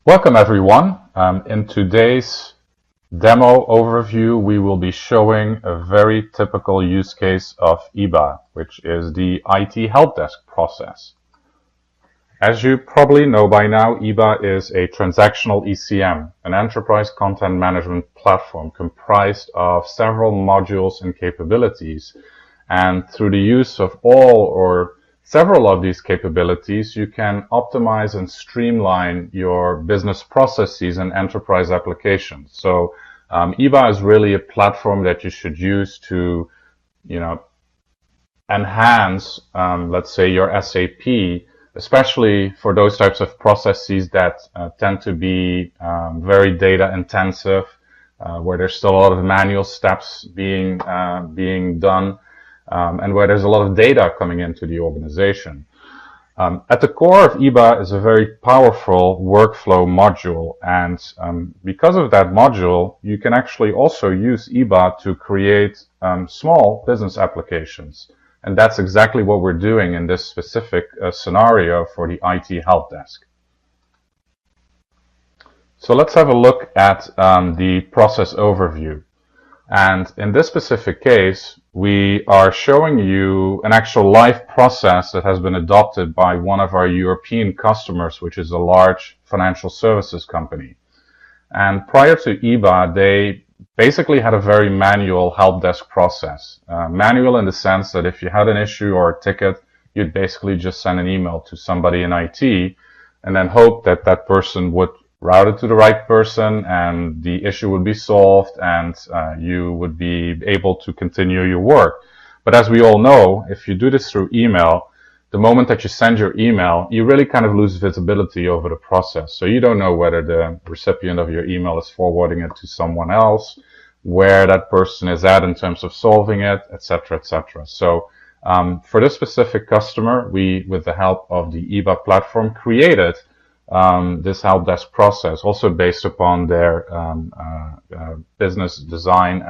Welcome everyone. In today's demo overview, we will be showing a very typical use case of eBA, which is the IT helpdesk process. As you probably know by now, eBA is a transactional ECM, an enterprise content management platform comprised of several modules and capabilities. And through the use of all or several of these capabilities, you can optimize and streamline your business processes and enterprise applications. So eBA is really a platform that you should use to, enhance, let's say, your SAP, especially for those types of processes that tend to be very data intensive, where there's still a lot of manual steps being done. And where there's a lot of data coming into the organization. At the core of eBA is a very powerful workflow module, and because of that module, you can actually also use eBA to create small business applications. And that's exactly what we're doing in this specific scenario for the IT help desk. So let's have a look at the process overview. And in this specific case, we are showing you an actual live process that has been adopted by one of our European customers, which is a large financial services company. And prior to eBA, they basically had a very manual help desk process. Manual in the sense that if you had an issue or a ticket, you'd basically just send an email to somebody in IT and then hope that that person would route it to the right person and the issue would be solved and you would be able to continue your work. But as we all know, if you do this through email, the moment that you send your email, you really kind of lose visibility over the process. So you don't know whether the recipient of your email is forwarding it to someone else, where that person is at in terms of solving it, etc., etc. So for this specific customer, we, with the help of the eBA platform, created this help desk process, also based upon their business design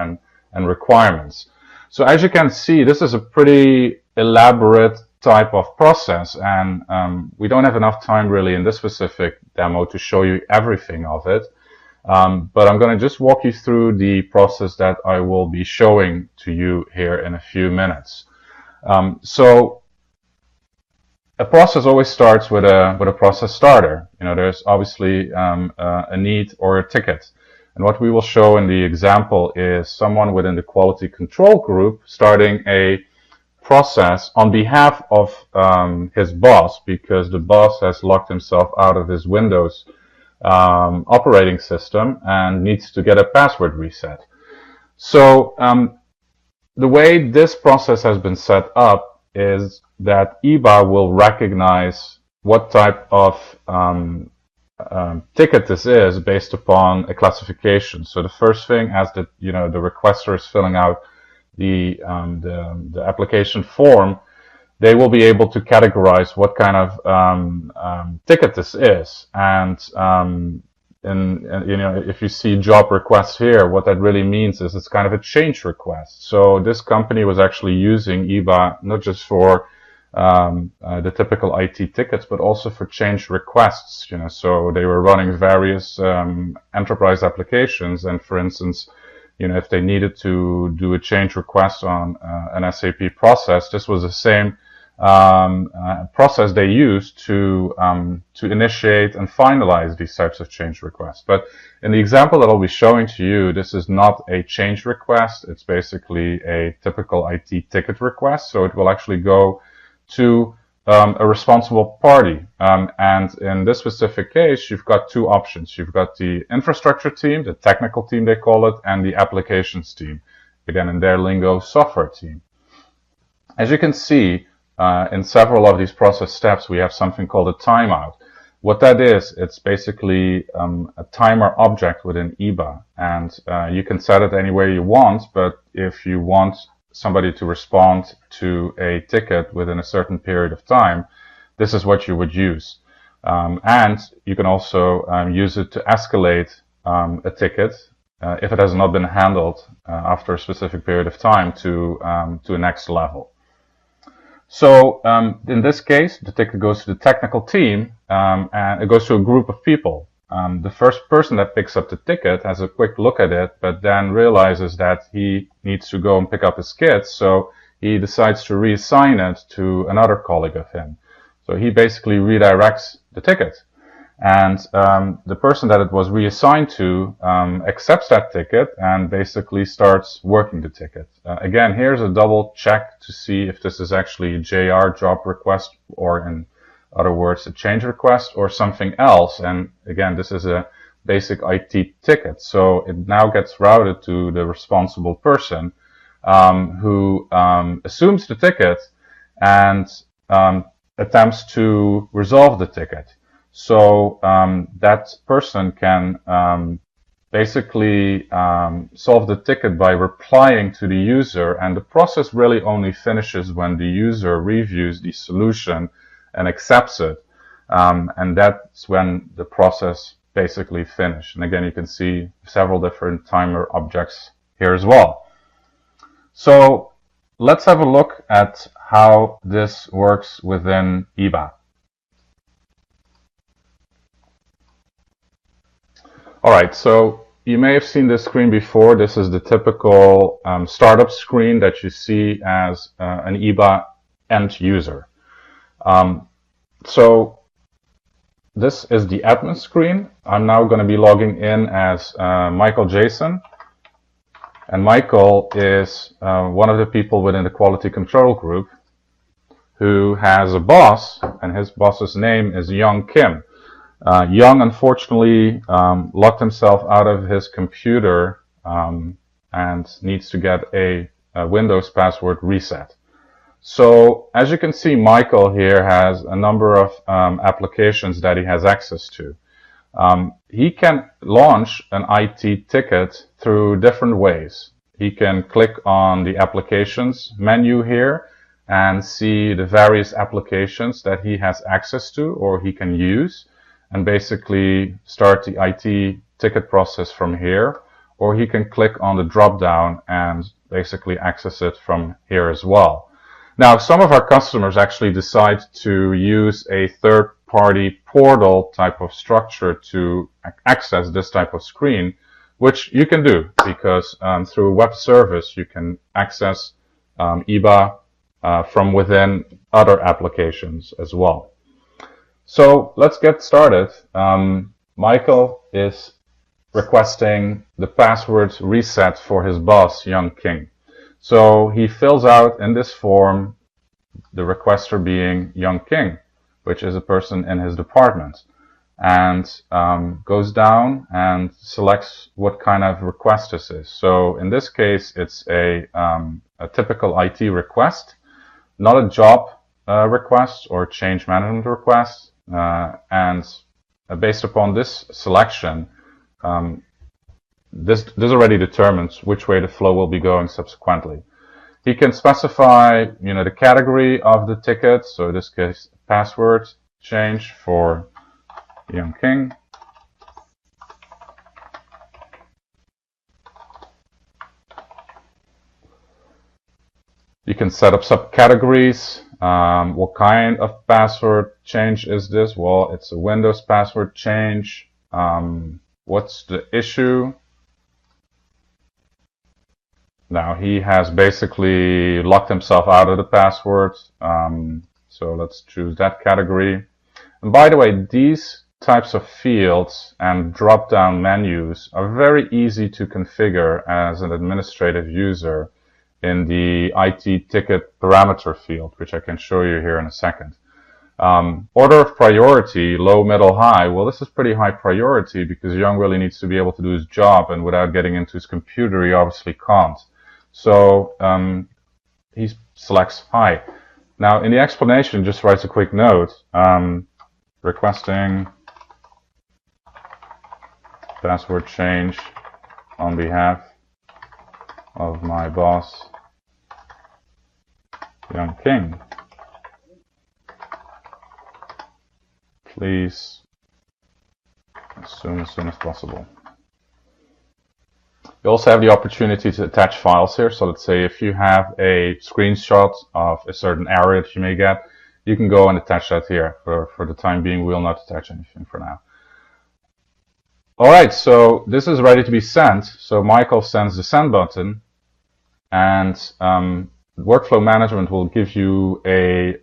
and requirements. So as you can see, this is a pretty elaborate type of process, and we don't have enough time really in this specific demo to show you everything of it. But I'm going to just walk you through the process that I will be showing to you here in a few minutes. So a process always starts with a process starter. There's obviously a need or a ticket. And what we will show in the example is someone within the quality control group starting a process on behalf of his boss, because the boss has locked himself out of his Windows operating system and needs to get a password reset. So the way this process has been set up is that eBA will recognize what type of ticket this is based upon a classification. So the first thing, as the requester is filling out the application form, they will be able to categorize what kind of ticket this is. And if you see job request here, what that really means is it's kind of a change request. So this company was actually using eBA not just for the typical IT tickets, but also for change requests. So they were running various enterprise applications, and for instance, if they needed to do a change request on an SAP process, this was the same process they used to initiate and finalize these types of change requests. But in the example that I'll be showing to you, this is not a change request. It's basically a typical IT ticket request. So it will actually go to a responsible party. And in this specific case, you've got two options. You've got the infrastructure team, the technical team they call it, and the applications team. Again, in their lingo, software team. As you can see, in several of these process steps, we have something called a timeout. What that is, it's basically a timer object within eBA. And you can set it any way you want, but if you want somebody to respond to a ticket within a certain period of time, this is what you would use. And you can also use it to escalate a ticket if it has not been handled after a specific period of time to a next level. So in this case, the ticket goes to the technical team, and it goes to a group of people. the first person that picks up the ticket has a quick look at it, but then realizes that he needs to go and pick up his kids, so he decides to reassign it to another colleague of him. So he basically redirects the ticket. And the person that it was reassigned to accepts that ticket and basically starts working the ticket. Again, here's a double check to see if this is actually a JR job request, or in other words, a change request or something else. And again, this is a basic IT ticket. So it now gets routed to the responsible person who assumes the ticket and attempts to resolve the ticket. So that person can basically solve the ticket by replying to the user, and the process really only finishes when the user reviews the solution and accepts it, and that's when the process basically finished. And again, you can see several different timer objects here as well. So let's have a look at how this works within eBA. Alright, so you may have seen this screen before. This is the typical startup screen that you see as an eBA end user. So this is the admin screen. I'm now going to be logging in as Michael Jason. And Michael is one of the people within the quality control group who has a boss, and his boss's name is Young Kim. Young, unfortunately, locked himself out of his computer and needs to get a Windows password reset. So, as you can see, Michael here has a number of applications that he has access to. He can launch an IT ticket through different ways. He can click on the applications menu here and see the various applications that he has access to or he can use, and basically start the IT ticket process from here, or he can click on the drop down and basically access it from here as well. Now, some of our customers actually decide to use a third-party portal type of structure to access this type of screen, which you can do because through a web service you can access eBA from within other applications as well. So let's get started. Michael is requesting the password reset for his boss, Young King. So he fills out in this form, the requester being Young King, which is a person in his department, and goes down and selects what kind of request this is. So in this case, it's a typical IT request, not a job request or change management request. And based upon this selection, this already determines which way the flow will be going subsequently. He can specify, the category of the ticket. So in this case, password change for Young King. You can set up subcategories. What kind of password change is this? Well, it's a Windows password change. What's the issue? Now he has basically locked himself out of the password. So let's choose that category. And by the way, these types of fields and drop-down menus are very easy to configure as an administrative user in the IT ticket parameter field, which I can show you here in a second. Order of priority, low, middle, high. Well, this is pretty high priority because Young really needs to be able to do his job, and without getting into his computer, he obviously can't. So he selects high. Now, in the explanation, just writes a quick note, requesting password change on behalf of my boss, Young King. Please, as soon as possible. You also have the opportunity to attach files here. So let's say if you have a screenshot of a certain error that you may get, you can go and attach that here. For the time being, we will not attach anything for now. All right, so this is ready to be sent. So Michael sends the send button, and workflow management will give you a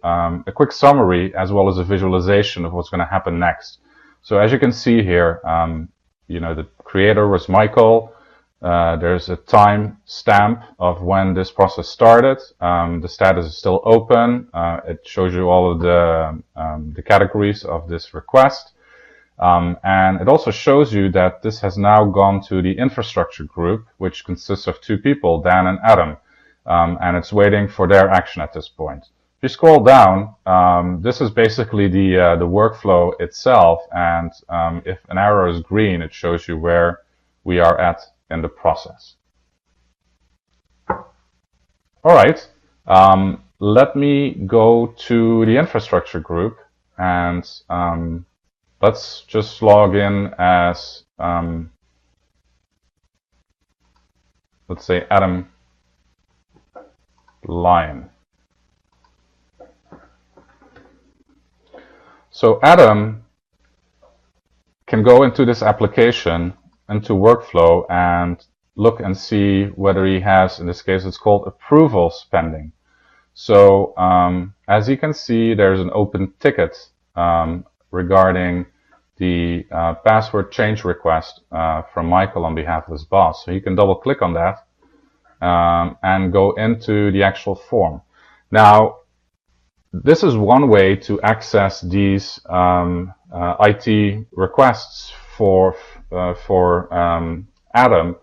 quick summary as well as a visualization of what's going to happen next. So as you can see here, the creator was Michael. There's a time stamp of when this process started. The status is still open. It shows you all of the categories of this request. And it also shows you that this has now gone to the infrastructure group, which consists of two people, Dan and Adam, and it's waiting for their action at this point. If you scroll down, this is basically the workflow itself, and if an arrow is green, it shows you where we are at in the process. All right, let me go to the infrastructure group, and let's just log in as, let's say, Adam Lion. So Adam can go into this application, into workflow, and look and see whether he has, in this case, it's called approvals pending. So as you can see, there's an open ticket regarding the password change request from Michael on behalf of his boss. So you can double click on that and go into the actual form. Now, this is one way to access these IT requests for Adam.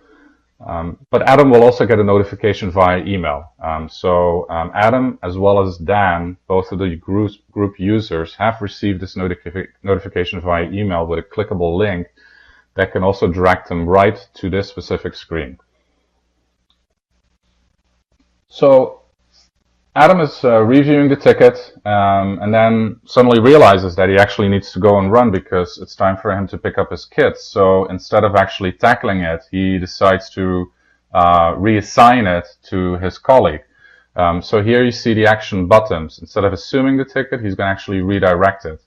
But Adam will also get a notification via email. So Adam, as well as Dan, both of the group users, have received this notification via email with a clickable link that can also direct them right to this specific screen. So Adam is reviewing the ticket and then suddenly realizes that he actually needs to go and run because it's time for him to pick up his kids. So instead of actually tackling it, he decides to reassign it to his colleague. So here you see the action buttons. Instead of assuming the ticket, he's going to actually redirect it.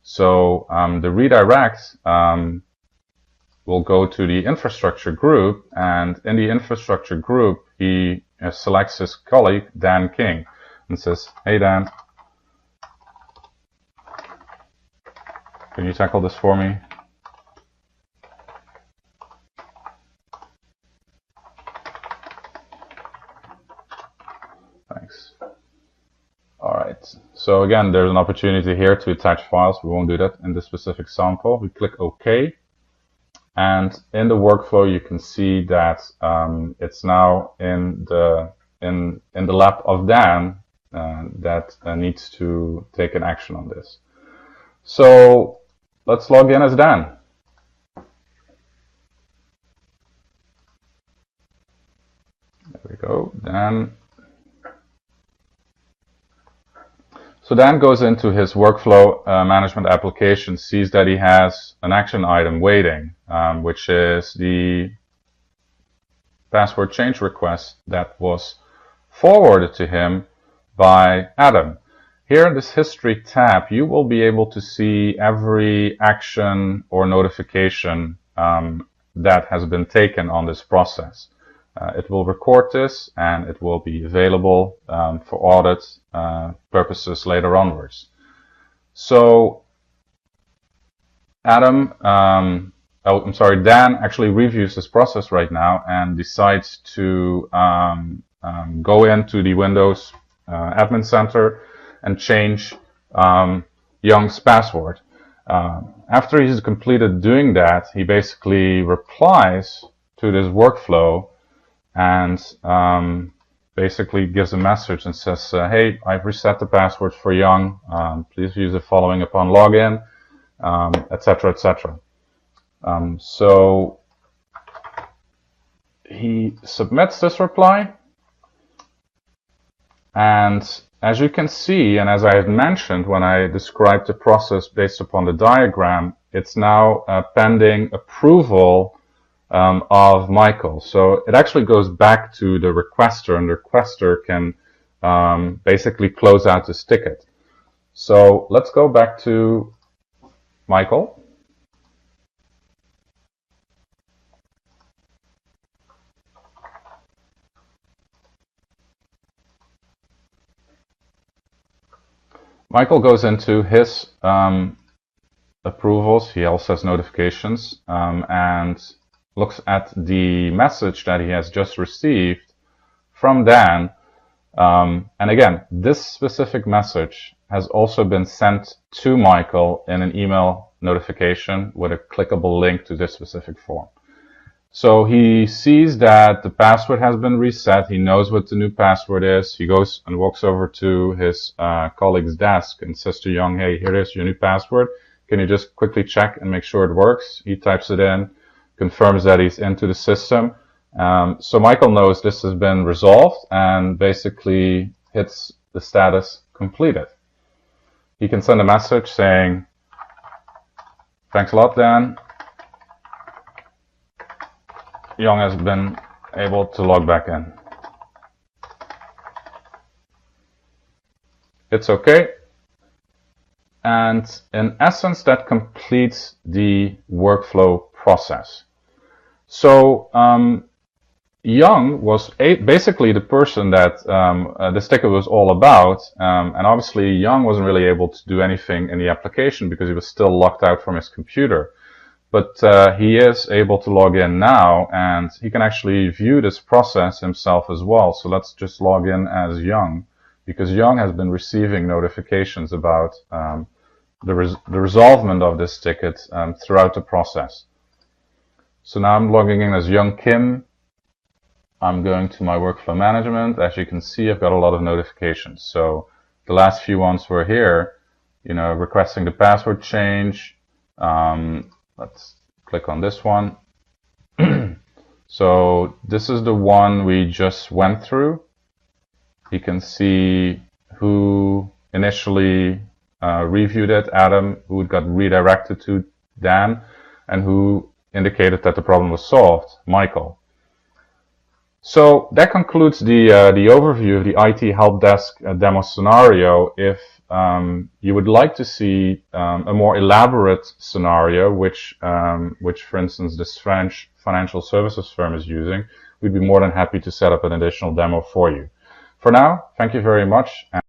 So the redirect will go to the infrastructure group, and in the infrastructure group, he selects his colleague, Dan King, and says, "Hey Dan, can you tackle this for me?" Thanks. All right, so again, there's an opportunity here to attach files. We won't do that in this specific sample. We click OK. And in the workflow, you can see that it's now in the lap of Dan that needs to take an action on this. So let's log in as Dan. There we go, Dan. So Dan goes into his workflow management application, sees that he has an action item waiting, which is the password change request that was forwarded to him by Adam. Here in this history tab, you will be able to see every action or notification that has been taken on this process. It will record this and it will be available for audit purposes later onwards. So Dan actually reviews this process right now and decides to go into the Windows Admin Center and change Young's password. After he's completed doing that, he basically replies to this workflow and basically gives a message and says, hey, I've reset the password for Young. Please use the following upon login, etc., etc. So he submits this reply, and as you can see, and as I had mentioned when I described the process based upon the diagram, it's now pending approval of Michael. So it actually goes back to the requester, and the requester can basically close out this ticket. So let's go back to Michael. Michael goes into his approvals. He also has notifications and looks at the message that he has just received from Dan. And again, this specific message has also been sent to Michael in an email notification with a clickable link to this specific form. So he sees that the password has been reset. He knows what the new password is. He goes and walks over to his colleague's desk and says to Young, hey, here is your new password. Can you just quickly check and make sure it works? He types it in, confirms that he's into the system. So Michael knows this has been resolved and basically hits the status completed. He can send a message saying, thanks a lot, Dan. Young has been able to log back in. It's okay. And in essence, that completes the workflow process. So Young was basically the person that this ticket was all about. And obviously, Young wasn't really able to do anything in the application because he was still locked out from his computer. But he is able to log in now, and he can actually view this process himself as well. So let's just log in as Young, because Young has been receiving notifications about the resolvement of this ticket throughout the process. So now I'm logging in as Young Kim. I'm going to my workflow management. As you can see, I've got a lot of notifications. So the last few ones were here, requesting the password change. Let's click on this one. So this is the one we just went through. You can see who initially reviewed it, Adam, who got redirected to Dan, and who indicated that the problem was solved, Michael. So that concludes the overview of the IT help desk demo scenario. If you would like to see a more elaborate scenario, which for instance this French financial services firm is using, we'd be more than happy to set up an additional demo for you. For now, thank you very much.